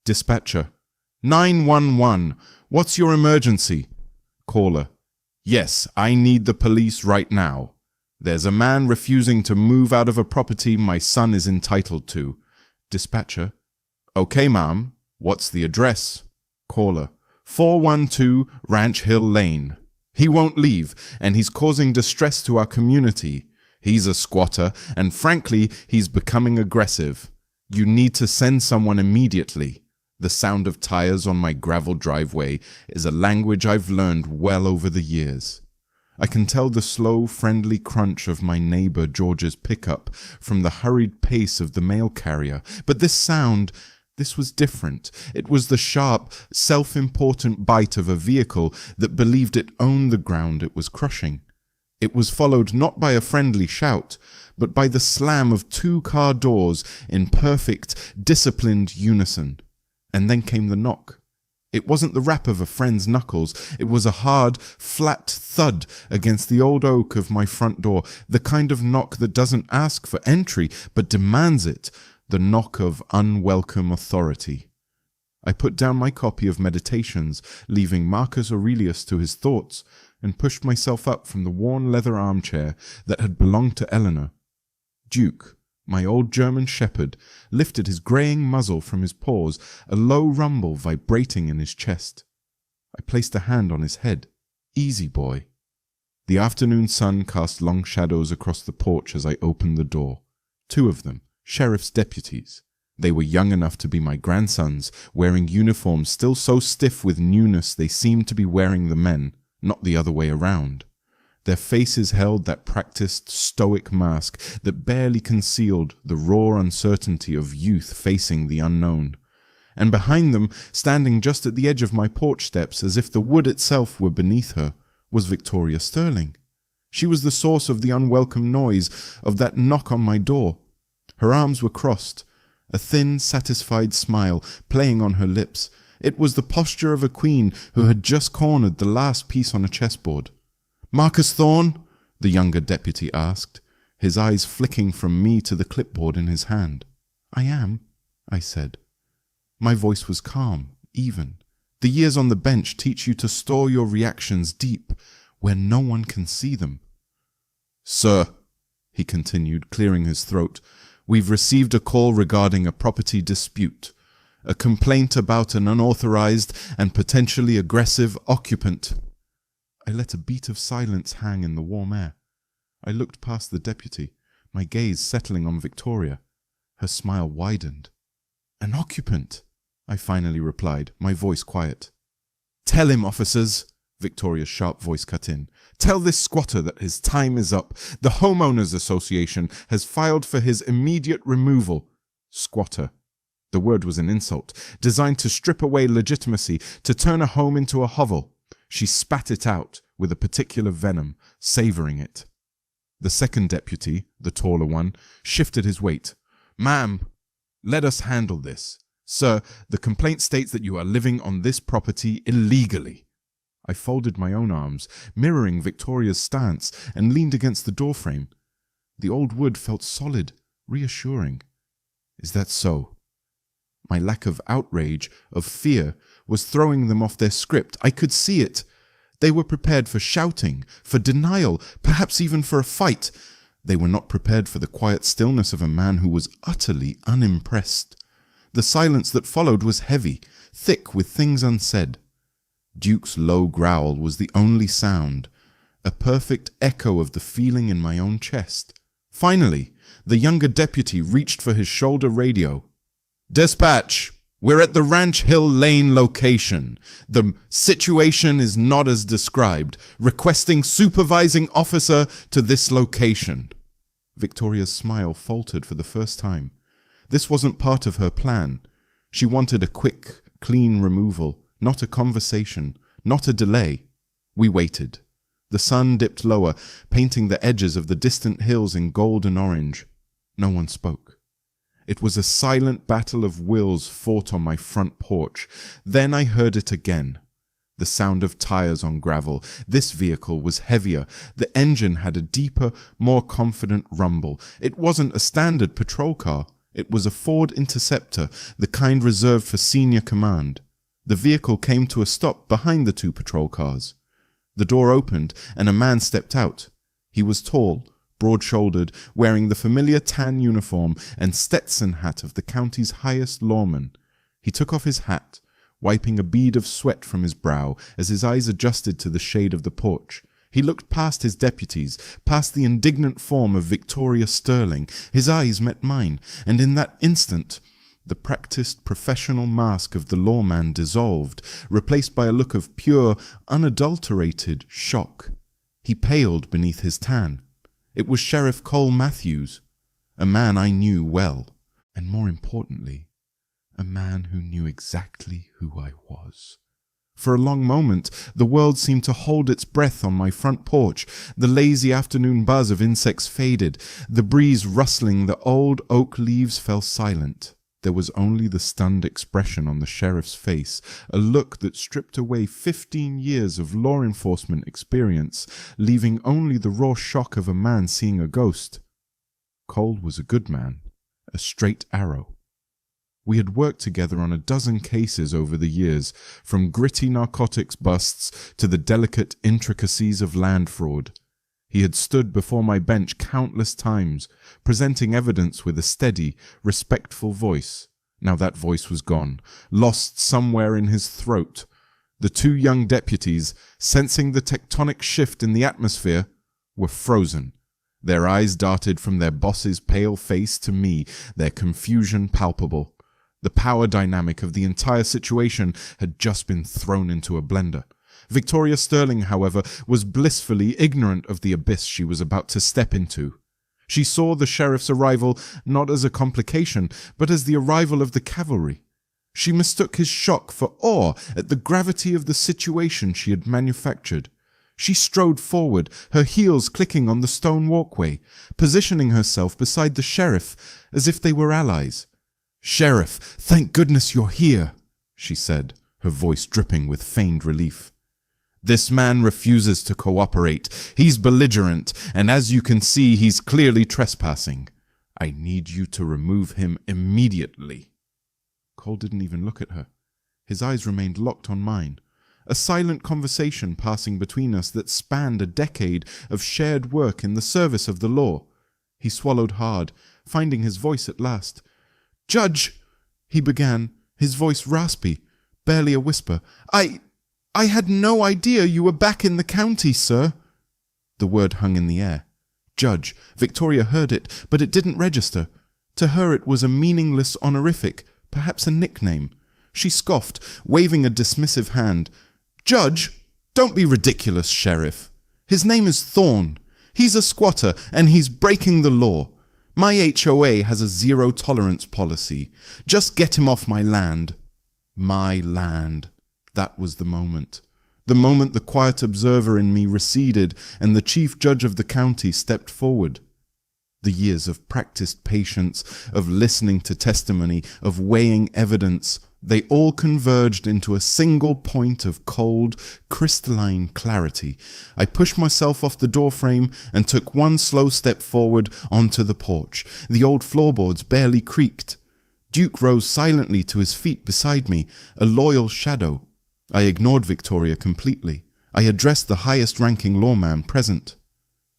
Dispatcher: 911. What's your emergency? Caller: Yes, I need the police right now. There's a man refusing to move out of a property my son is entitled to. Dispatcher: Okay, ma'am. What's the address? Caller: 412 Ranch Hill Lane. He won't leave, and he's causing distress to our community. He's a squatter, and frankly, he's becoming aggressive. You need to send someone immediately. The sound of tires on my gravel driveway is a language I've learned well over the years. I can tell the slow, friendly crunch of my neighbor George's pickup from the hurried pace of the mail carrier, but this was different. It was the sharp, self-important bite of a vehicle that believed it owned the ground it was crushing. It was followed not by a friendly shout, but by the slam of 2 car doors in perfect, disciplined unison. And then came the knock. It wasn't the rap of a friend's knuckles. It was a hard, flat thud against the old oak of my front door, the kind of knock that doesn't ask for entry, but demands it, the knock of unwelcome authority. I put down my copy of Meditations, leaving Marcus Aurelius to his thoughts, and pushed myself up from the worn leather armchair that had belonged to Eleanor. Duke, my old German shepherd, lifted his greying muzzle from his paws, a low rumble vibrating in his chest. I placed a hand on his head. Easy, boy. The afternoon sun cast long shadows across the porch as I opened the door. 2 of them, sheriff's deputies. They were young enough to be my grandsons, wearing uniforms still so stiff with newness they seemed to be wearing the men, not the other way around. Their faces held that practiced, stoic mask that barely concealed the raw uncertainty of youth facing the unknown. And behind them, standing just at the edge of my porch steps as if the wood itself were beneath her, was Victoria Sterling. She was the source of the unwelcome noise of that knock on my door. Her arms were crossed, a thin, satisfied smile playing on her lips. It was the posture of a queen who had just cornered the last piece on a chessboard. "Marcus Thorne?" the younger deputy asked, his eyes flicking from me to the clipboard in his hand. "I am," I said. My voice was calm, even. The years on the bench teach you to store your reactions deep, where no one can see them. "Sir," he continued, clearing his throat, "we've received a call regarding a property dispute. A complaint about an unauthorized and potentially aggressive occupant." I let a beat of silence hang in the warm air. I looked past the deputy, my gaze settling on Victoria. Her smile widened. "An occupant," I finally replied, my voice quiet. "Tell him, officers," Victoria's sharp voice cut in. "Tell this squatter that his time is up. The Homeowners Association has filed for his immediate removal." Squatter. The word was an insult, designed to strip away legitimacy, to turn a home into a hovel. She spat it out with a particular venom, savoring it. The second deputy, the taller one, shifted his weight. "Ma'am, let us handle this. Sir, the complaint states that you are living on this property illegally." I folded my own arms, mirroring Victoria's stance, and leaned against the doorframe. The old wood felt solid, reassuring. "Is that so?" My lack of outrage, of fear, was throwing them off their script. I could see it. They were prepared for shouting, for denial, perhaps even for a fight. They were not prepared for the quiet stillness of a man who was utterly unimpressed. The silence that followed was heavy, thick with things unsaid. Duke's low growl was the only sound, a perfect echo of the feeling in my own chest. Finally, the younger deputy reached for his shoulder radio. "Dispatch, we're at the Ranch Hill Lane location. The situation is not as described. Requesting supervising officer to this location." Victoria's smile faltered for the first time. This wasn't part of her plan. She wanted a quick, clean removal, not a conversation, not a delay. We waited. The sun dipped lower, painting the edges of the distant hills in gold and orange. No one spoke. It was a silent battle of wills fought on my front porch. Then I heard it again. The sound of tires on gravel. This vehicle was heavier. The engine had a deeper, more confident rumble. It wasn't a standard patrol car. It was a Ford Interceptor, the kind reserved for senior command. The vehicle came to a stop behind the two patrol cars. The door opened and a man stepped out. He was tall, broad-shouldered, wearing the familiar tan uniform and Stetson hat of the county's highest lawman. He took off his hat, wiping a bead of sweat from his brow as his eyes adjusted to the shade of the porch. He looked past his deputies, past the indignant form of Victoria Sterling. His eyes met mine, and in that instant the practiced professional mask of the lawman dissolved, replaced by a look of pure, unadulterated shock. He paled beneath his tan. It was Sheriff Cole Matthews, a man I knew well, and more importantly, a man who knew exactly who I was. For a long moment, the world seemed to hold its breath on my front porch. The lazy afternoon buzz of insects faded. The breeze rustling the old oak leaves fell silent. There was only the stunned expression on the sheriff's face, a look that stripped away 15 years of law enforcement experience, leaving only the raw shock of a man seeing a ghost. Cole was a good man, a straight arrow. We had worked together on a dozen cases over the years, from gritty narcotics busts to the delicate intricacies of land fraud. He had stood before my bench countless times, presenting evidence with a steady, respectful voice. Now that voice was gone, lost somewhere in his throat. The two young deputies, sensing the tectonic shift in the atmosphere, were frozen. Their eyes darted from their boss's pale face to me, their confusion palpable. The power dynamic of the entire situation had just been thrown into a blender. Victoria Sterling, however, was blissfully ignorant of the abyss she was about to step into. She saw the sheriff's arrival not as a complication, but as the arrival of the cavalry. She mistook his shock for awe at the gravity of the situation she had manufactured. She strode forward, her heels clicking on the stone walkway, positioning herself beside the sheriff as if they were allies. "Sheriff, thank goodness you're here," she said, her voice dripping with feigned relief. "This man refuses to cooperate. He's belligerent, and as you can see, he's clearly trespassing. I need you to remove him immediately." Cole didn't even look at her. His eyes remained locked on mine. A silent conversation passing between us that spanned a decade of shared work in the service of the law. He swallowed hard, finding his voice at last. "Judge," he began, his voice raspy, barely a whisper. I had no idea you were back in the county, sir." The word hung in the air. Judge. Victoria heard it, but it didn't register. To her it was a meaningless honorific, perhaps a nickname. She scoffed, waving a dismissive hand. "Judge, don't be ridiculous, Sheriff. His name is Thorne. He's a squatter, and he's breaking the law. My HOA has a zero-tolerance policy. Just get him off my land." My land. That was the moment. The moment the quiet observer in me receded and the chief judge of the county stepped forward. The years of practiced patience, of listening to testimony, of weighing evidence, they all converged into a single point of cold, crystalline clarity. I pushed myself off the doorframe and took one slow step forward onto the porch. The old floorboards barely creaked. Duke rose silently to his feet beside me, a loyal shadow. I ignored Victoria completely. I addressed the highest-ranking lawman present.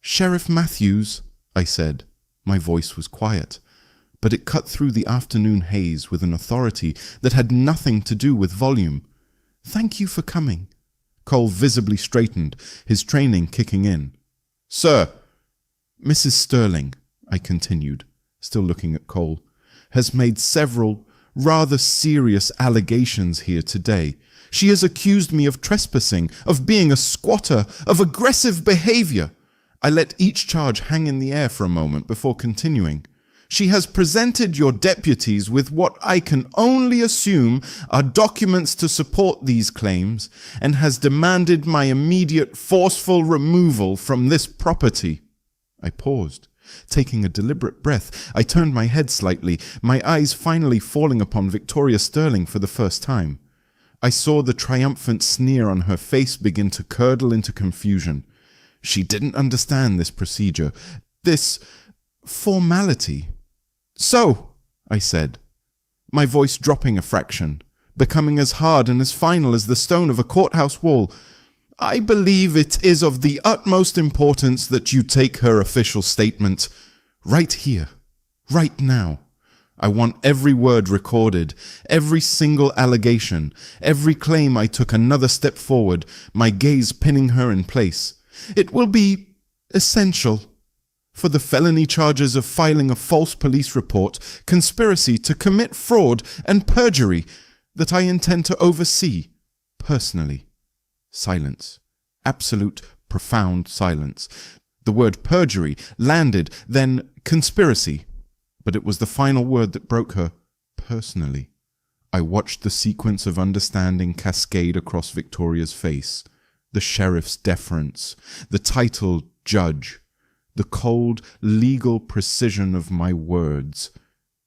"Sheriff Matthews," I said. My voice was quiet, but it cut through the afternoon haze with an authority that had nothing to do with volume. "Thank you for coming." Cole visibly straightened, his training kicking in. "Sir." "Mrs. Sterling," I continued, still looking at Cole, "has made several rather serious allegations here today. She has accused me of trespassing, of being a squatter, of aggressive behavior." I let each charge hang in the air for a moment before continuing. "She has presented your deputies with what I can only assume are documents to support these claims, and has demanded my immediate forceful removal from this property." I paused. Taking a deliberate breath, I turned my head slightly, my eyes finally falling upon Victoria Sterling for the first time. I saw the triumphant sneer on her face begin to curdle into confusion. She didn't understand this procedure, this formality. "So," I said, my voice dropping a fraction, becoming as hard and as final as the stone of a courthouse wall. I believe it is of the utmost importance that you take her official statement right here, right now. I want every word recorded, every single allegation, every claim I took another step forward, my gaze pinning her in place. It will be essential for the felony charges of filing a false police report, conspiracy to commit fraud, and perjury that I intend to oversee personally. Silence. Absolute, profound silence. The word perjury landed, then conspiracy. But it was the final word that broke her. Personally. I watched the sequence of understanding cascade across Victoria's face. The sheriff's deference. The title judge. The cold, legal precision of my words.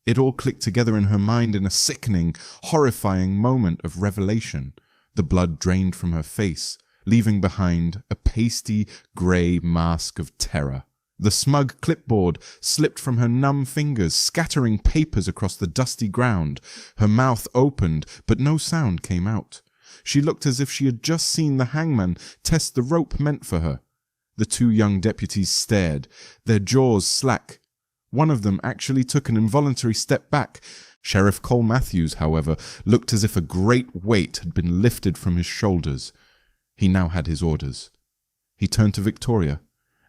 It all clicked together in her mind in a sickening, horrifying moment of revelation. The blood drained from her face, leaving behind a pasty, grey mask of terror. The smug clipboard slipped from her numb fingers, scattering papers across the dusty ground. Her mouth opened, but no sound came out. She looked as if she had just seen the hangman test the rope meant for her. The two young deputies stared, their jaws slack. One of them actually took an involuntary step back. Sheriff Cole Matthews, however, looked as if a great weight had been lifted from his shoulders. He now had his orders. He turned to Victoria,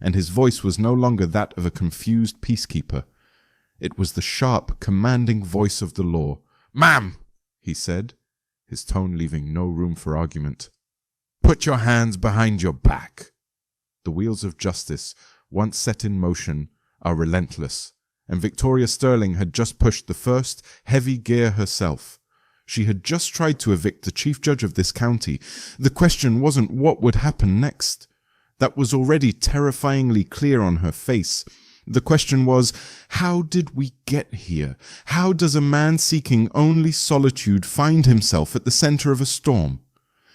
and his voice was no longer that of a confused peacekeeper. It was the sharp, commanding voice of the law. "Ma'am," he said, his tone leaving no room for argument. "Put your hands behind your back." The wheels of justice, once set in motion, are relentless, and Victoria Sterling had just pushed the first heavy gear herself. She had just tried to evict the chief judge of this county. The question wasn't what would happen next. That was already terrifyingly clear on her face. The question was, how did we get here? How does a man seeking only solitude find himself at the center of a storm?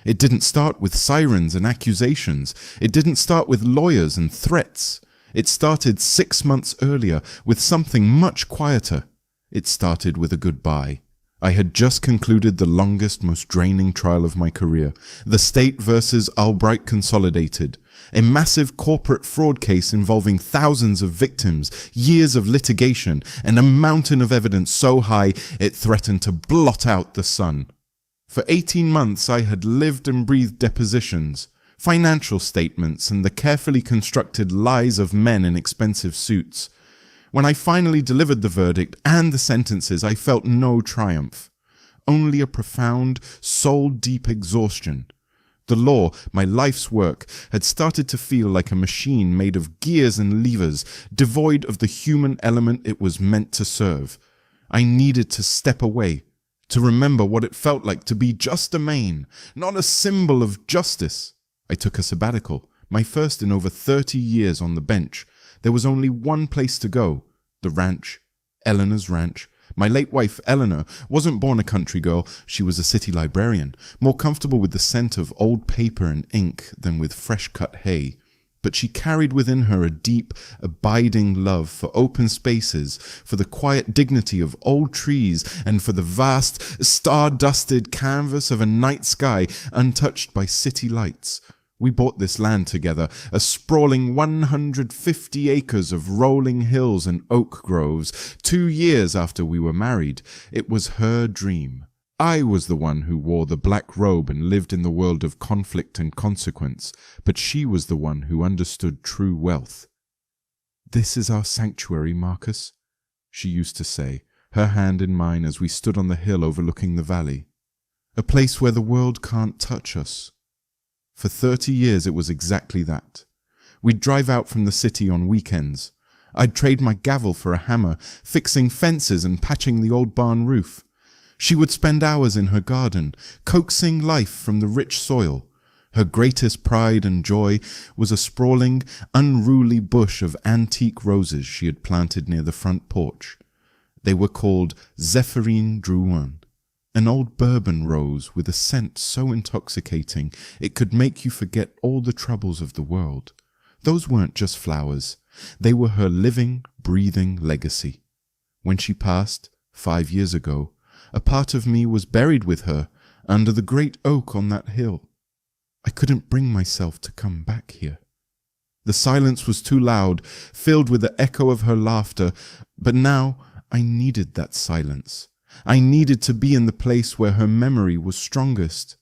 It didn't start with sirens and accusations. It didn't start with lawyers and threats. It started 6 months earlier with something much quieter. It started with a goodbye. I had just concluded the longest, most draining trial of my career, the State versus Albright Consolidated, a massive corporate fraud case involving thousands of victims, years of litigation, and a mountain of evidence so high it threatened to blot out the sun. For 18 months I had lived and breathed depositions, financial statements, and the carefully constructed lies of men in expensive suits. When I finally delivered the verdict and the sentences, I felt no triumph, only a profound, soul-deep exhaustion. The law, my life's work, had started to feel like a machine made of gears and levers, devoid of the human element it was meant to serve. I needed to step away, to remember what it felt like to be just a mane, not a symbol of justice. I took a sabbatical, my first in over 30 years on the bench. There was only one place to go, the ranch, Eleanor's ranch. My late wife, Eleanor, wasn't born a country girl. She was a city librarian, more comfortable with the scent of old paper and ink than with fresh-cut hay. But she carried within her a deep, abiding love for open spaces, for the quiet dignity of old trees, and for the vast, star-dusted canvas of a night sky untouched by city lights. We bought this land together, a sprawling 150 acres of rolling hills and oak groves, 2 years after we were married. It was her dream. I was the one who wore the black robe and lived in the world of conflict and consequence, but she was the one who understood true wealth. "This is our sanctuary, Marcus," she used to say, her hand in mine as we stood on the hill overlooking the valley. "A place where the world can't touch us." For 30 years it was exactly that. We'd drive out from the city on weekends. I'd trade my gavel for a hammer, fixing fences and patching the old barn roof. She would spend hours in her garden, coaxing life from the rich soil. Her greatest pride and joy was a sprawling, unruly bush of antique roses she had planted near the front porch. They were called Zephyrine Drouin, an old bourbon rose with a scent so intoxicating it could make you forget all the troubles of the world. Those weren't just flowers. They were her living, breathing legacy. When she passed, 5 years ago, a part of me was buried with her under the great oak on that hill. I couldn't bring myself to come back here. The silence was too loud, filled with the echo of her laughter, but now I needed that silence. I needed to be in the place where her memory was strongest.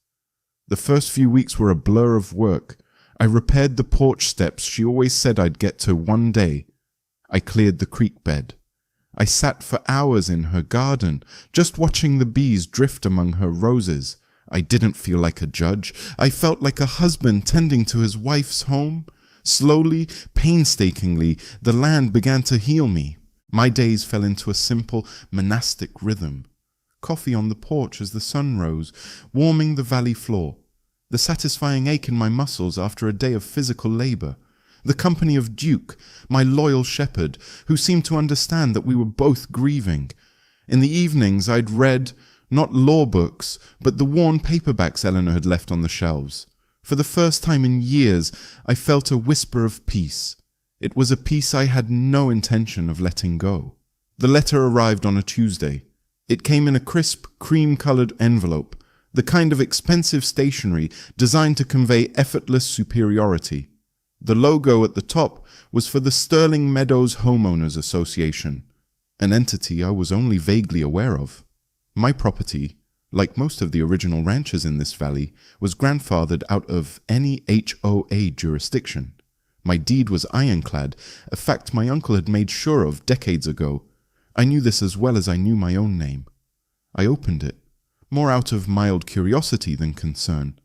The first few weeks were a blur of work. I repaired the porch steps she always said I'd get to one day. I cleared the creek bed. I sat for hours in her garden, just watching the bees drift among her roses. I didn't feel like a judge. I felt like a husband tending to his wife's home. Slowly, painstakingly, the land began to heal me. My days fell into a simple monastic rhythm. Coffee on the porch as the sun rose, warming the valley floor. The satisfying ache in my muscles after a day of physical labor. The company of Duke, my loyal shepherd, who seemed to understand that we were both grieving. In the evenings I'd read, not law books, but the worn paperbacks Eleanor had left on the shelves. For the first time in years, I felt a whisper of peace. It was a peace I had no intention of letting go. The letter arrived on a Tuesday. It came in a crisp, cream-colored envelope, the kind of expensive stationery designed to convey effortless superiority. The logo at the top was for the Sterling Meadows Homeowners Association, an entity I was only vaguely aware of. My property, like most of the original ranches in this valley, was grandfathered out of any HOA jurisdiction. My deed was ironclad, a fact my uncle had made sure of decades ago. I knew this as well as I knew my own name. I opened it, more out of mild curiosity than concern.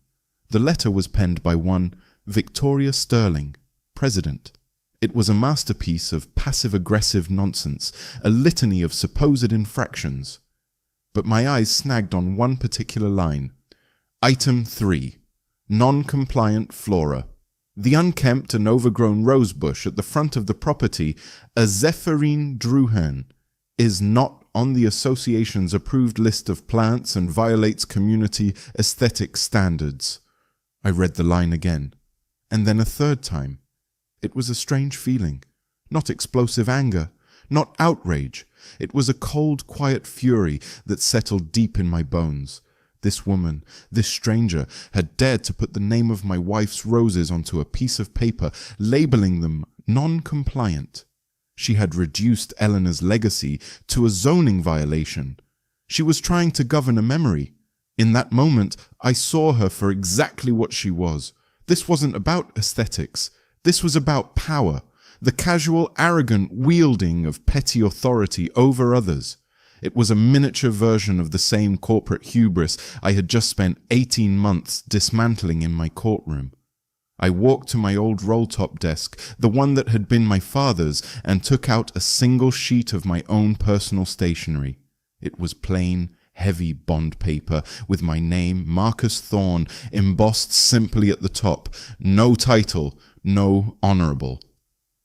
The letter was penned by one Victoria Sterling, President. It was a masterpiece of passive-aggressive nonsense, a litany of supposed infractions. But my eyes snagged on one particular line. Item 3. Non-compliant flora. The unkempt and overgrown rosebush at the front of the property, a Zephyrine Druhan, is not on the association's approved list of plants and violates community aesthetic standards. I read the line again, and then a third time. It was a strange feeling, not explosive anger, not outrage. It was a cold, quiet fury that settled deep in my bones. This woman, this stranger, had dared to put the name of my wife's roses onto a piece of paper, labeling them non-compliant. She had reduced Eleanor's legacy to a zoning violation. She was trying to govern a memory. In that moment, I saw her for exactly what she was. This wasn't about aesthetics. This was about power, the casual, arrogant wielding of petty authority over others. It was a miniature version of the same corporate hubris I had just spent 18 months dismantling in my courtroom. I walked to my old roll-top desk, the one that had been my father's, and took out a single sheet of my own personal stationery. It was plain, heavy bond paper with my name, Marcus Thorne, embossed simply at the top. No title, no honorable.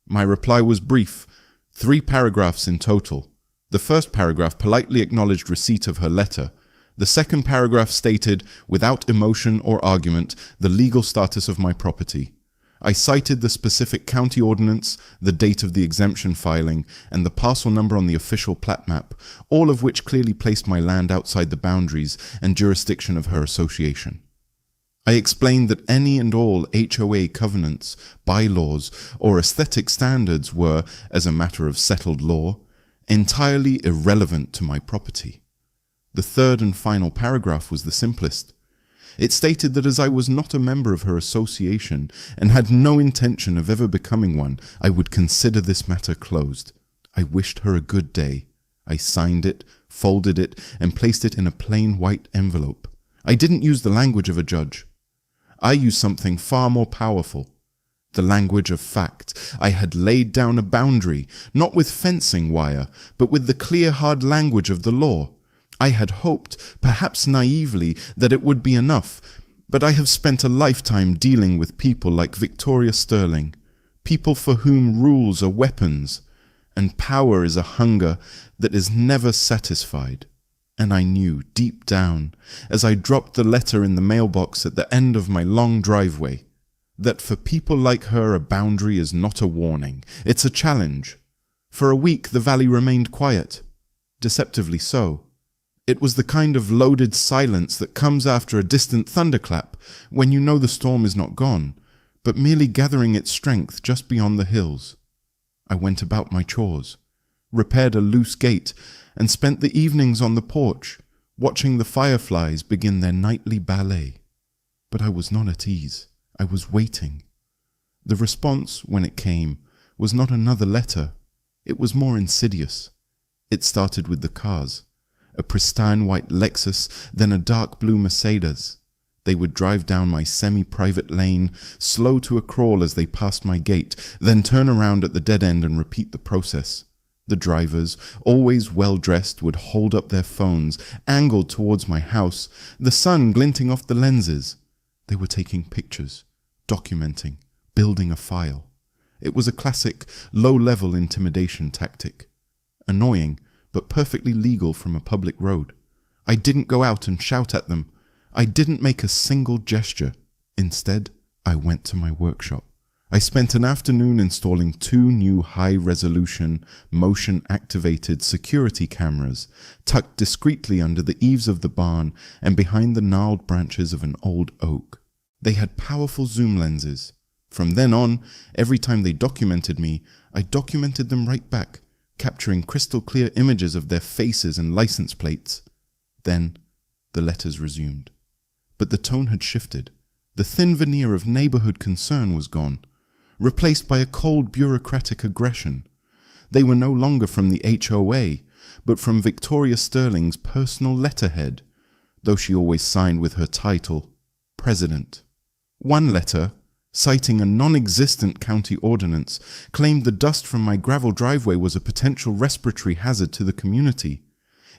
My reply was brief, 3 paragraphs in total. The first paragraph politely acknowledged receipt of her letter. The second paragraph stated, without emotion or argument, the legal status of my property. I cited the specific county ordinance, the date of the exemption filing, and the parcel number on the official plat map, all of which clearly placed my land outside the boundaries and jurisdiction of her association. I explained that any and all HOA covenants, bylaws, or aesthetic standards were, as a matter of settled law, entirely irrelevant to my property. The third and final paragraph was the simplest. It stated that as I was not a member of her association and had no intention of ever becoming one, I would consider this matter closed. I wished her a good day. I signed it, folded it, and placed it in a plain white envelope. I didn't use the language of a judge. I used something far more powerful. The language of fact. I had laid down a boundary, not with fencing wire, but with the clear, hard language of the law. I had hoped, perhaps naively, that it would be enough, but I have spent a lifetime dealing with people like Victoria Sterling, people for whom rules are weapons, and power is a hunger that is never satisfied. And I knew, deep down, as I dropped the letter in the mailbox at the end of my long driveway, that for people like her a boundary is not a warning, it's a challenge. For a week the valley remained quiet. deceptively so. It was the kind of loaded silence that comes after a distant thunderclap when you know the storm is not gone, but merely gathering its strength just beyond the hills. I went about my chores, repaired a loose gate, and spent the evenings on the porch, watching the fireflies begin their nightly ballet. But I was not at ease. I was waiting. The response, when it came, was not another letter. It was more insidious. It started with the cars. A pristine white Lexus, then a dark blue Mercedes. They would drive down my semi-private lane, slow to a crawl as they passed my gate, then turn around at the dead end and repeat the process. The drivers, always well-dressed, would hold up their phones, angled towards my house, the sun glinting off the lenses. They were taking pictures, documenting, building a file. It was a classic, low-level intimidation tactic. Annoying, but perfectly legal from a public road. I didn't go out and shout at them. I didn't make a single gesture. Instead, I went to my workshop. I spent an afternoon installing 2 new high-resolution, motion-activated security cameras tucked discreetly under the eaves of the barn and behind the gnarled branches of an old oak. They had powerful zoom lenses. From then on, every time they documented me, I documented them right back, capturing crystal-clear images of their faces and license plates. Then, the letters resumed. But the tone had shifted. The thin veneer of neighborhood concern was gone, replaced by a cold bureaucratic aggression. They were no longer from the HOA, but from Victoria Sterling's personal letterhead, though she always signed with her title, President. One letter, citing a non-existent county ordinance, claimed the dust from my gravel driveway was a potential respiratory hazard to the community.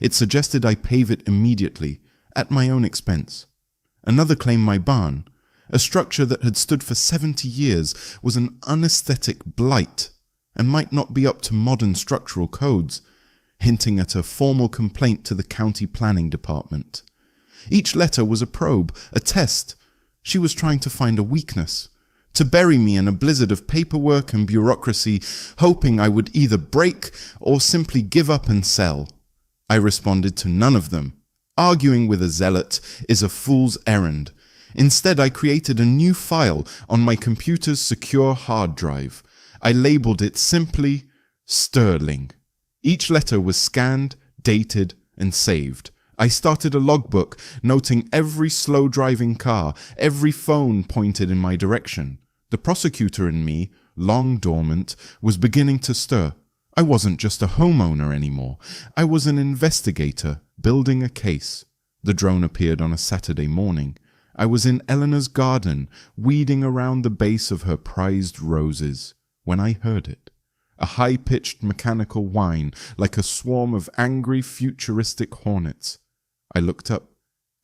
It suggested I pave it immediately, at my own expense. Another claimed my barn, a structure that had stood for 70 years, was an unaesthetic blight and might not be up to modern structural codes, hinting at a formal complaint to the county planning department. Each letter was a probe, a test. She was trying to find a weakness, to bury me in a blizzard of paperwork and bureaucracy, hoping I would either break or simply give up and sell. I responded to none of them. Arguing with a zealot is a fool's errand. Instead, I created a new file on my computer's secure hard drive. I labeled it simply Sterling. Each letter was scanned, dated, and saved. I started a logbook noting every slow-driving car, every phone pointed in my direction. The prosecutor in me, long dormant, was beginning to stir. I wasn't just a homeowner anymore. I was an investigator, building a case. The drone appeared on a Saturday morning. I was in Eleanor's garden, weeding around the base of her prized roses, when I heard it. A high-pitched mechanical whine, like a swarm of angry futuristic hornets. I looked up.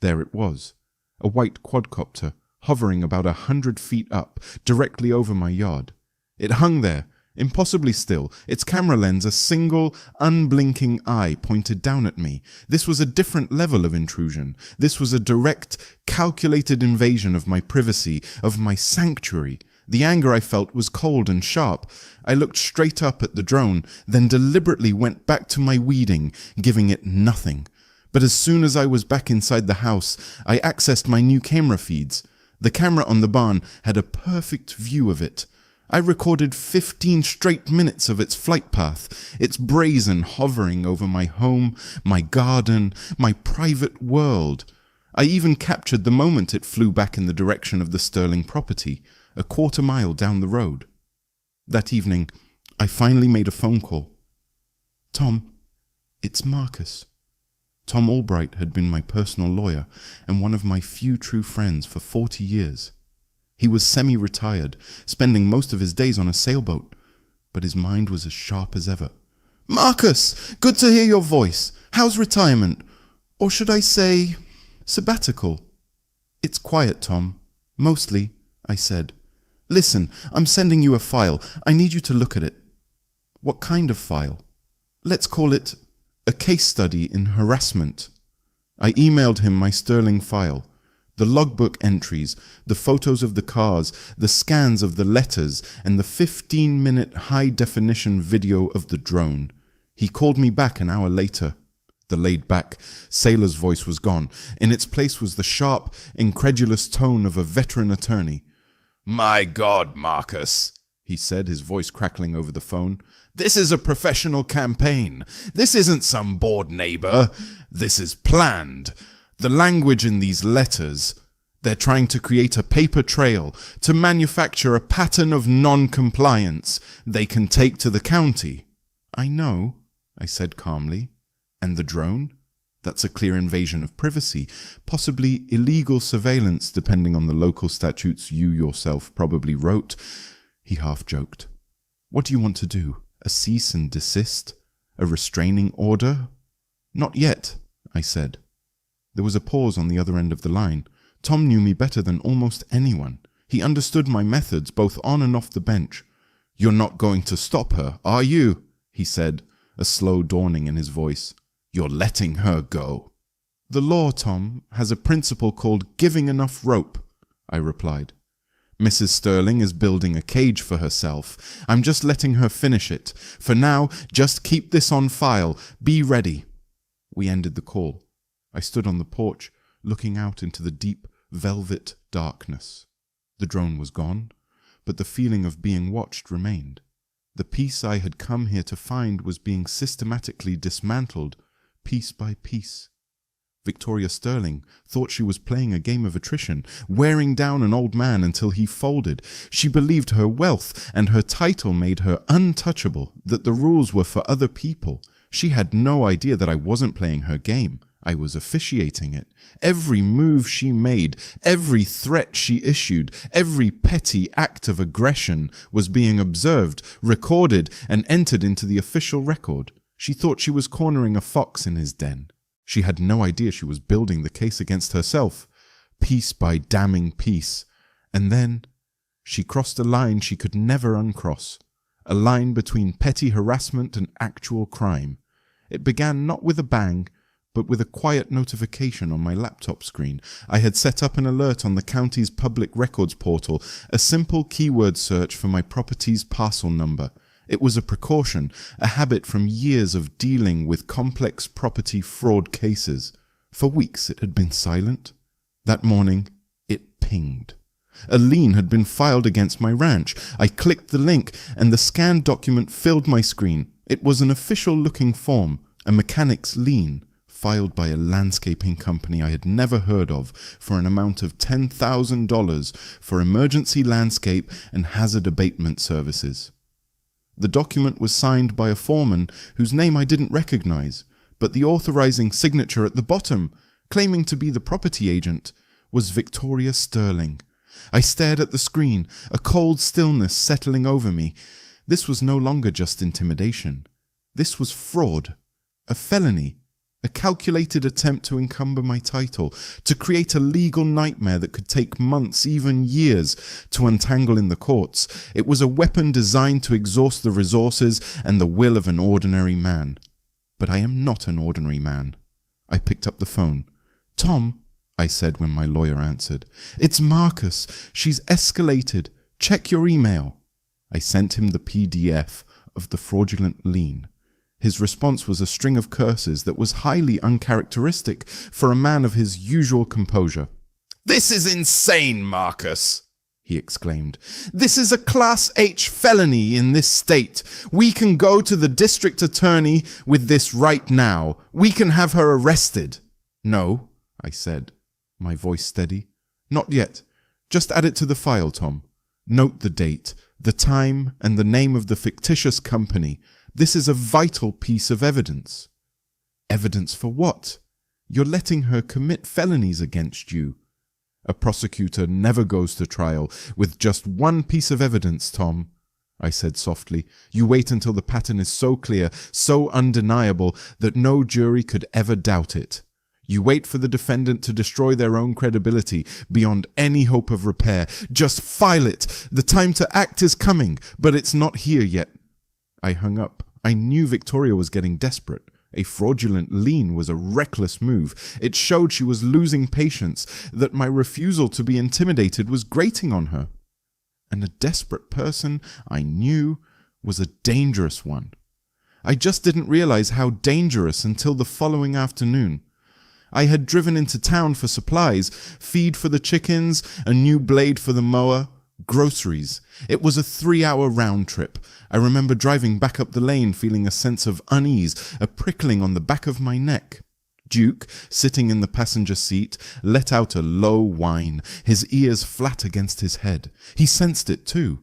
There it was, a white quadcopter, hovering about 100 feet up, directly over my yard. It hung there, impossibly still, its camera lens a single, unblinking eye pointed down at me. This was a different level of intrusion. This was a direct, calculated invasion of my privacy, of my sanctuary. The anger I felt was cold and sharp. I looked straight up at the drone, then deliberately went back to my weeding, giving it nothing. But as soon as I was back inside the house, I accessed my new camera feeds. The camera on the barn had a perfect view of it. I recorded 15 straight minutes of its flight path, its brazen hovering over my home, my garden, my private world. I even captured the moment it flew back in the direction of the Sterling property, a quarter mile down the road. That evening, I finally made a phone call. Tom, it's Marcus. Tom Albright had been my personal lawyer and one of my few true friends for 40 years. He was semi-retired, spending most of his days on a sailboat, but his mind was as sharp as ever. Marcus, good to hear your voice. How's retirement? Or should I say, sabbatical? It's quiet, Tom. Mostly, I said. Listen, I'm sending you a file. I need you to look at it. What kind of file? Let's call it a case study in harassment. I emailed him my Sterling file. The logbook entries, the photos of the cars, the scans of the letters, and the 15-minute high-definition video of the drone. He called me back an hour later. The laid-back sailor's voice was gone. In its place was the sharp, incredulous tone of a veteran attorney. "My God, Marcus," he said, his voice crackling over the phone. "This is a professional campaign. This isn't some bored neighbor. This is planned. The language in these letters, they're trying to create a paper trail, to manufacture a pattern of non-compliance they can take to the county." "I know," I said calmly. "And the drone? That's a clear invasion of privacy, possibly illegal surveillance depending on the local statutes you yourself probably wrote." He half joked. "What do you want to do? A cease and desist? A restraining order?" "Not yet," I said. There was a pause on the other end of the line. Tom knew me better than almost anyone. He understood my methods both on and off the bench. "You're not going to stop her, are you?" he said, a slow dawning in his voice. "You're letting her go." "The law, Tom, has a principle called giving enough rope," I replied. "Mrs. Sterling is building a cage for herself. I'm just letting her finish it. For now, just keep this on file. Be ready." We ended the call. I stood on the porch, looking out into the deep, velvet darkness. The drone was gone, but the feeling of being watched remained. The peace I had come here to find was being systematically dismantled, piece by piece. Victoria Sterling thought she was playing a game of attrition, wearing down an old man until he folded. She believed her wealth and her title made her untouchable, that the rules were for other people. She had no idea that I wasn't playing her game. I was officiating it. Every move she made, every threat she issued, every petty act of aggression was being observed, recorded, and entered into the official record. She thought she was cornering a fox in his den. She had no idea she was building the case against herself, piece by damning piece. And then she crossed a line she could never uncross, a line between petty harassment and actual crime. It began not with a bang, but with a quiet notification on my laptop screen. I had set up an alert on the county's public records portal, a simple keyword search for my property's parcel number. It was a precaution, a habit from years of dealing with complex property fraud cases. For weeks it had been silent. That morning, it pinged. A lien had been filed against my ranch. I clicked the link, and the scanned document filled my screen. It was an official-looking form, a mechanic's lien, filed by a landscaping company I had never heard of for an amount of $10,000 for emergency landscape and hazard abatement services. The document was signed by a foreman whose name I didn't recognize, but the authorizing signature at the bottom, claiming to be the property agent, was Victoria Sterling. I stared at the screen, a cold stillness settling over me. This was no longer just intimidation. This was fraud, a felony, a calculated attempt to encumber my title, to create a legal nightmare that could take months, even years, to untangle in the courts. It was a weapon designed to exhaust the resources and the will of an ordinary man. But I am not an ordinary man. I picked up the phone. "Tom," I said when my lawyer answered. "It's Marcus. She's escalated. Check your email." I sent him the PDF of the fraudulent lien. His response was a string of curses that was highly uncharacteristic for a man of his usual composure. "This is insane, Marcus," he exclaimed. "This is a Class H felony in this state. We can go to the district attorney with this right now. We can have her arrested." "No," I said, my voice steady. "Not yet. Just add it to the file, Tom. Note the date, the time, and the name of the fictitious company. This is a vital piece of evidence." "Evidence for what? You're letting her commit felonies against you." "A prosecutor never goes to trial with just one piece of evidence, Tom," I said softly. "You wait until the pattern is so clear, so undeniable, that no jury could ever doubt it. You wait for the defendant to destroy their own credibility beyond any hope of repair. Just file it. The time to act is coming, but it's not here yet." I hung up. I knew Victoria was getting desperate. A fraudulent lien was a reckless move. It showed she was losing patience, that my refusal to be intimidated was grating on her. And a desperate person, I knew, was a dangerous one. I just didn't realize how dangerous until the following afternoon. I had driven into town for supplies, feed for the chickens, a new blade for the mower, groceries. It was a 3-hour round trip. I remember driving back up the lane feeling a sense of unease, a prickling on the back of my neck. Duke, sitting in the passenger seat, let out a low whine, his ears flat against his head. He sensed it too.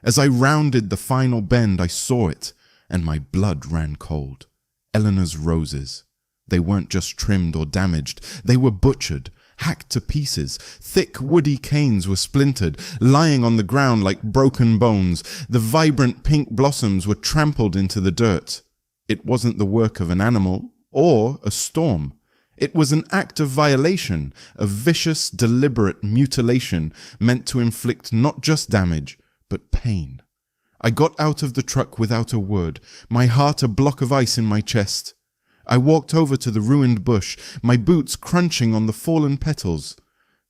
As I rounded the final bend, I saw it, and my blood ran cold. Eleanor's roses. They weren't just trimmed or damaged. They were butchered, hacked to pieces. Thick woody canes were splintered, lying on the ground like broken bones. The vibrant pink blossoms were trampled into the dirt. It wasn't the work of an animal or a storm. It was an act of violation, a vicious, deliberate mutilation meant to inflict not just damage, but pain. I got out of the truck without a word, my heart a block of ice in my chest. I walked over to the ruined bush, my boots crunching on the fallen petals.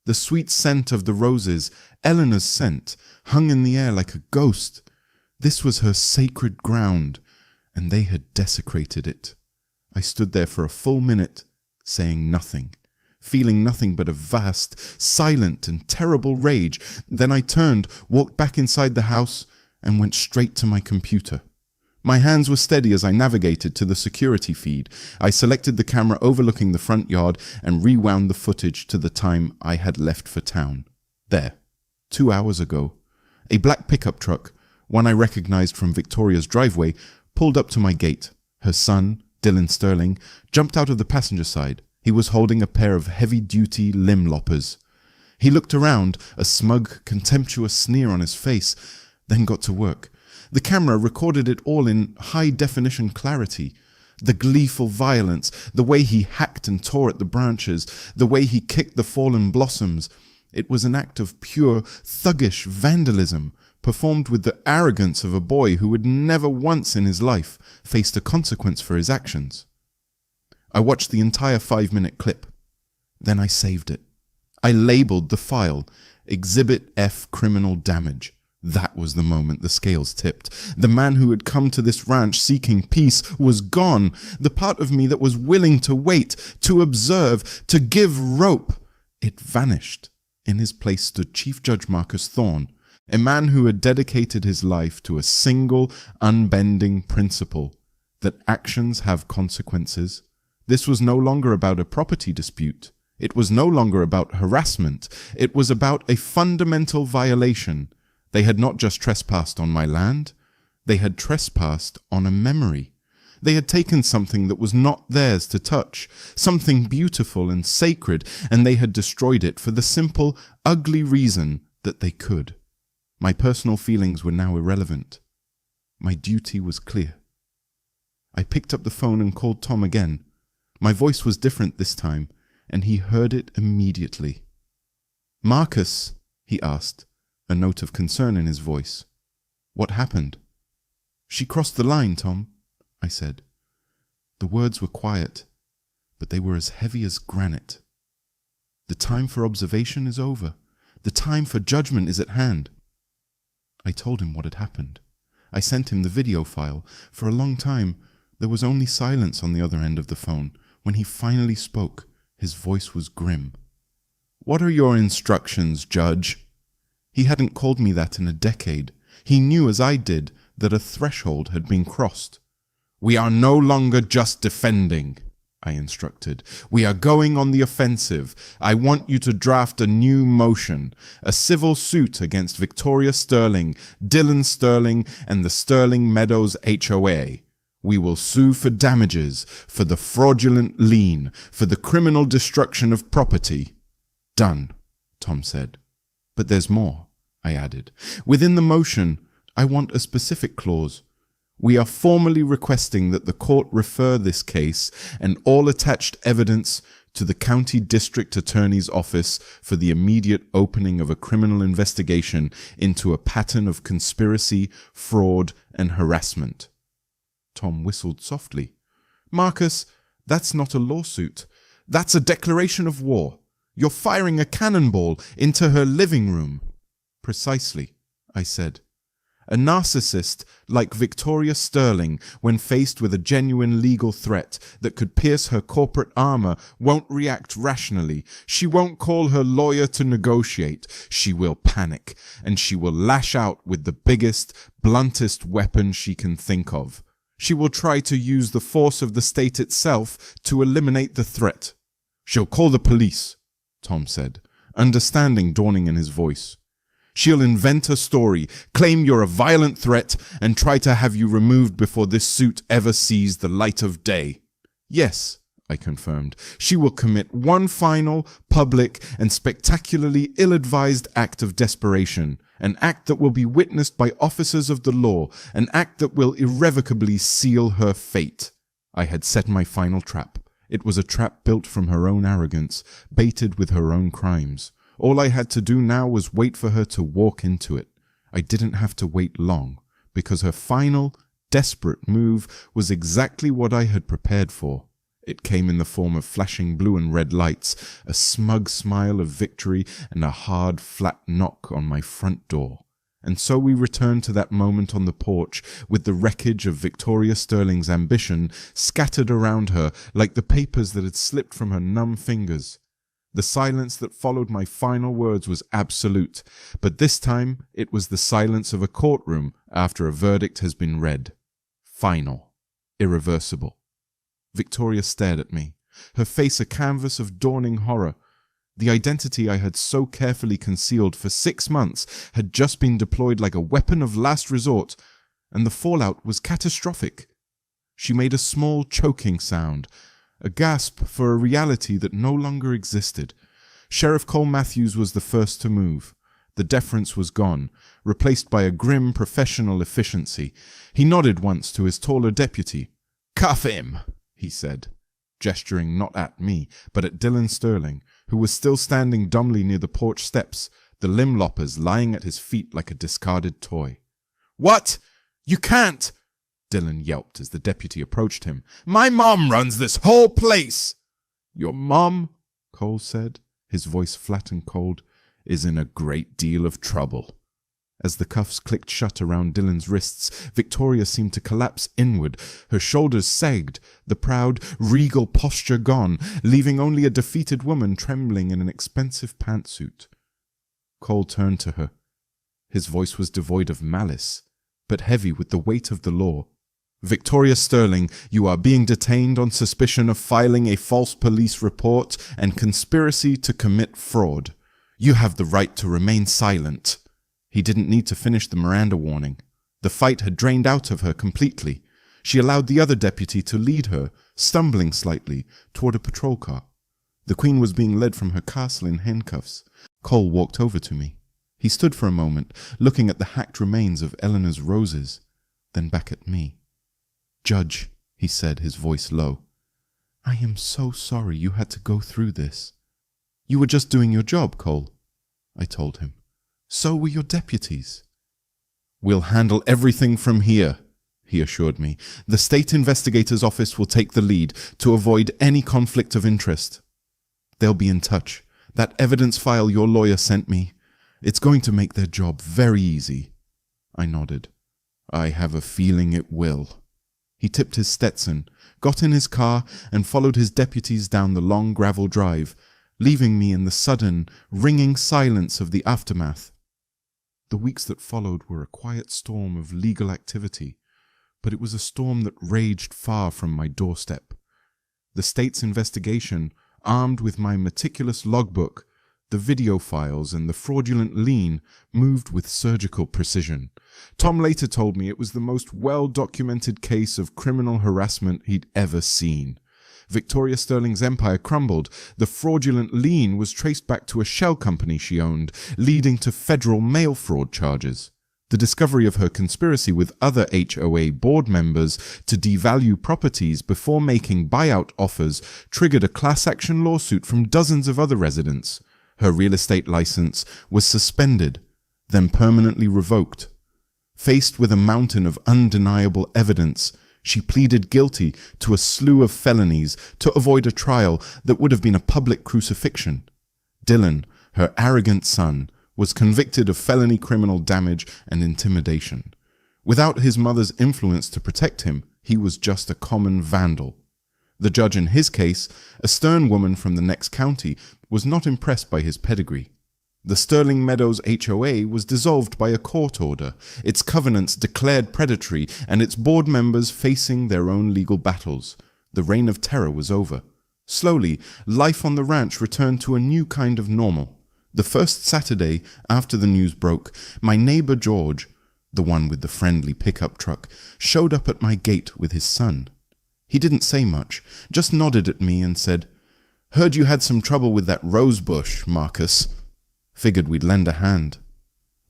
The sweet scent of the roses, Eleanor's scent, hung in the air like a ghost. This was her sacred ground, and they had desecrated it. I stood there for a full minute, saying nothing, feeling nothing but a vast, silent and terrible rage. Then I turned, walked back inside the house, and went straight to my computer. My hands were steady as I navigated to the security feed. I selected the camera overlooking the front yard and rewound the footage to the time I had left for town. There, 2 hours ago, a black pickup truck, one I recognized from Victoria's driveway, pulled up to my gate. Her son, Dylan Sterling, jumped out of the passenger side. He was holding a pair of heavy-duty limb loppers. He looked around, a smug, contemptuous sneer on his face, then got to work. The camera recorded it all in high-definition clarity. The gleeful violence, the way he hacked and tore at the branches, the way he kicked the fallen blossoms. It was an act of pure, thuggish vandalism, performed with the arrogance of a boy who had never once in his life faced a consequence for his actions. I watched the entire 5-minute clip. Then I saved it. I labeled the file Exhibit F Criminal Damage. That was the moment the scales tipped. The man who had come to this ranch seeking peace was gone. The part of me that was willing to wait, to observe, to give rope, it vanished. In his place stood Chief Judge Marcus Thorne, a man who had dedicated his life to a single, unbending principle, that actions have consequences. This was no longer about a property dispute. It was no longer about harassment. It was about a fundamental violation. They had not just trespassed on my land, they had trespassed on a memory. They had taken something that was not theirs to touch, something beautiful and sacred, and they had destroyed it for the simple, ugly reason that they could. My personal feelings were now irrelevant. My duty was clear. I picked up the phone and called Tom again. My voice was different this time, and he heard it immediately. "Marcus," he asked, a note of concern in his voice. "What happened?" "She crossed the line, Tom," I said. The words were quiet, but they were as heavy as granite. "The time for observation is over. The time for judgment is at hand." I told him what had happened. I sent him the video file. For a long time, there was only silence on the other end of the phone. When he finally spoke, his voice was grim. "What are your instructions, Judge?" He hadn't called me that in a decade. He knew, as I did, that a threshold had been crossed. "We are no longer just defending," I instructed. "We are going on the offensive. I want you to draft a new motion, a civil suit against Victoria Sterling, Dylan Sterling, and the Sterling Meadows HOA. We will sue for damages, for the fraudulent lien, for the criminal destruction of property." "Done," Tom said. "But there's more," I added. "Within the motion, I want a specific clause. We are formally requesting that the court refer this case and all attached evidence to the County District Attorney's Office for the immediate opening of a criminal investigation into a pattern of conspiracy, fraud, and harassment." Tom whistled softly. "Marcus, that's not a lawsuit. That's a declaration of war. You're firing a cannonball into her living room." "Precisely," I said. A narcissist like Victoria Sterling, when faced with a genuine legal threat that could pierce her corporate armor, won't react rationally. She won't call her lawyer to negotiate. She will panic, and she will lash out with the biggest, bluntest weapon she can think of. She will try to use the force of the state itself to eliminate the threat. She'll call the police, Tom said, understanding dawning in his voice. She'll invent a story, claim you're a violent threat, and try to have you removed before this suit ever sees the light of day. Yes, I confirmed. She will commit one final, public, and spectacularly ill-advised act of desperation, an act that will be witnessed by officers of the law, an act that will irrevocably seal her fate. I had set my final trap. It was a trap built from her own arrogance, baited with her own crimes. All I had to do now was wait for her to walk into it. I didn't have to wait long, because her final, desperate move was exactly what I had prepared for. It came in the form of flashing blue and red lights, a smug smile of victory, and a hard, flat knock on my front door. And so we returned to that moment on the porch, with the wreckage of Victoria Sterling's ambition scattered around her like the papers that had slipped from her numb fingers. The silence that followed my final words was absolute, but this time it was the silence of a courtroom after a verdict has been read. Final. Irreversible. Victoria stared at me, her face a canvas of dawning horror. The identity I had so carefully concealed for 6 months had just been deployed like a weapon of last resort, and the fallout was catastrophic. She made a small choking sound, a gasp for a reality that no longer existed. Sheriff Cole Matthews was the first to move. The deference was gone, replaced by a grim professional efficiency. He nodded once to his taller deputy. "Cuff him," he said, gesturing not at me, but at Dylan Sterling, who was still standing dumbly near the porch steps, the limb loppers lying at his feet like a discarded toy. "What? You can't!" Dylan yelped as the deputy approached him. "My mom runs this whole place!" "Your mom," Cole said, his voice flat and cold, "is in a great deal of trouble." As the cuffs clicked shut around Dylan's wrists, Victoria seemed to collapse inward. Her shoulders sagged, the proud, regal posture gone, leaving only a defeated woman trembling in an expensive pantsuit. Cole turned to her. His voice was devoid of malice, but heavy with the weight of the law. "Victoria Sterling, you are being detained on suspicion of filing a false police report and conspiracy to commit fraud. You have the right to remain silent." He didn't need to finish the Miranda warning. The fight had drained out of her completely. She allowed the other deputy to lead her, stumbling slightly, toward a patrol car. The Queen was being led from her castle in handcuffs. Cole walked over to me. He stood for a moment, looking at the hacked remains of Eleanor's roses, then back at me. "Judge," he said, his voice low, "I am so sorry you had to go through this." "You were just doing your job, Cole," I told him. "So were your deputies." "We'll handle everything from here," he assured me. "The State Investigator's Office will take the lead to avoid any conflict of interest. They'll be in touch. That evidence file your lawyer sent me, it's going to make their job very easy." I nodded. "I have a feeling it will." He tipped his Stetson, got in his car, and followed his deputies down the long gravel drive, leaving me in the sudden, ringing silence of the aftermath. The weeks that followed were a quiet storm of legal activity, but it was a storm that raged far from my doorstep. The state's investigation, armed with my meticulous logbook, the video files, and the fraudulent lien, moved with surgical precision. Tom later told me it was the most well-documented case of criminal harassment he'd ever seen. Victoria Sterling's empire crumbled. The fraudulent lien was traced back to a shell company she owned, leading to federal mail fraud charges. The discovery of her conspiracy with other HOA board members to devalue properties before making buyout offers triggered a class action lawsuit from dozens of other residents. Her real estate license was suspended, then permanently revoked. Faced with a mountain of undeniable evidence, she pleaded guilty to a slew of felonies to avoid a trial that would have been a public crucifixion. Dylan, her arrogant son, was convicted of felony criminal damage and intimidation. Without his mother's influence to protect him, he was just a common vandal. The judge in his case, a stern woman from the next county, was not impressed by his pedigree. The Sterling Meadows HOA was dissolved by a court order, its covenants declared predatory, and its board members facing their own legal battles. The reign of terror was over. Slowly, life on the ranch returned to a new kind of normal. The first Saturday after the news broke, my neighbor George, the one with the friendly pickup truck, showed up at my gate with his son. He didn't say much, just nodded at me and said, "Heard you had some trouble with that rose bush, Marcus. Figured we'd lend a hand."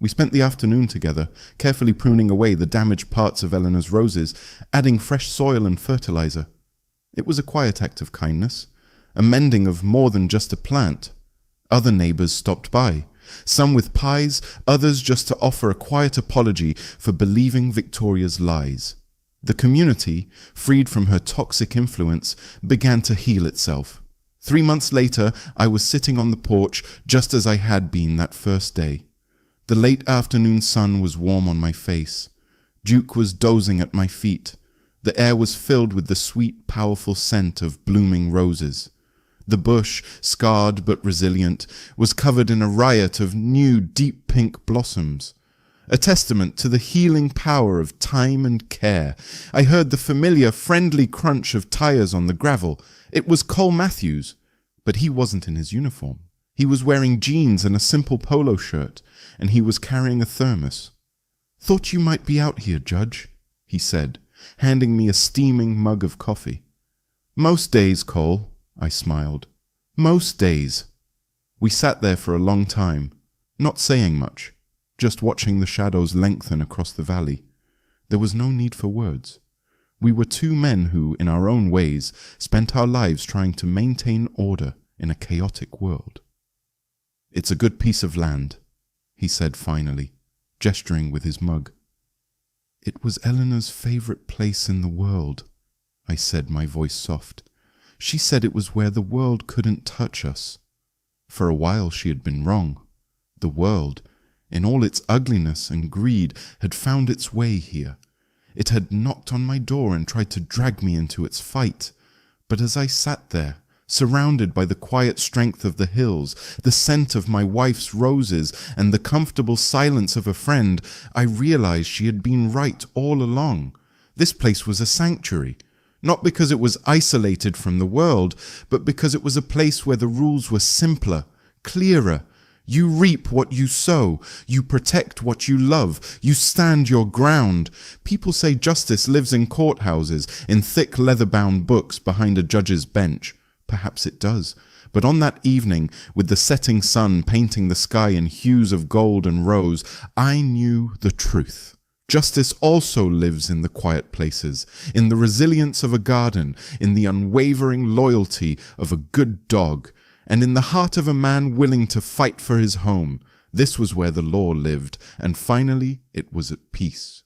We spent the afternoon together, carefully pruning away the damaged parts of Eleanor's roses, adding fresh soil and fertilizer. It was a quiet act of kindness, a mending of more than just a plant. Other neighbors stopped by, some with pies, others just to offer a quiet apology for believing Victoria's lies. The community, freed from her toxic influence, began to heal itself. 3 months later, I was sitting on the porch just as I had been that first day. The late afternoon sun was warm on my face. Duke was dozing at my feet. The air was filled with the sweet, powerful scent of blooming roses. The bush, scarred but resilient, was covered in a riot of new, deep pink blossoms. A testament to the healing power of time and care. I heard the familiar, friendly crunch of tires on the gravel. It was Cole Matthews, but he wasn't in his uniform. He was wearing jeans and a simple polo shirt, and he was carrying a thermos. "Thought you might be out here, Judge," he said, handing me a steaming mug of coffee. "Most days, Cole," I smiled. "Most days." We sat there for a long time, not saying much, just watching the shadows lengthen across the valley. There was no need for words. We were two men who, in our own ways, spent our lives trying to maintain order in a chaotic world. "It's a good piece of land," he said finally, gesturing with his mug. "It was Eleanor's favorite place in the world," I said, my voice soft. "She said it was where the world couldn't touch us." For a while she had been wrong. The world, in all its ugliness and greed, had found its way here. It had knocked on my door and tried to drag me into its fight. But as I sat there, surrounded by the quiet strength of the hills, the scent of my wife's roses, and the comfortable silence of a friend, I realized she had been right all along. This place was a sanctuary, not because it was isolated from the world, but because it was a place where the rules were simpler, clearer. You reap what you sow. You protect what you love. You stand your ground. People say justice lives in courthouses, in thick leather-bound books behind a judge's bench. Perhaps it does. But on that evening, with the setting sun painting the sky in hues of gold and rose, I knew the truth. Justice also lives in the quiet places, in the resilience of a garden, in the unwavering loyalty of a good dog, and in the heart of a man willing to fight for his home. This was where the law lived, and finally it was at peace.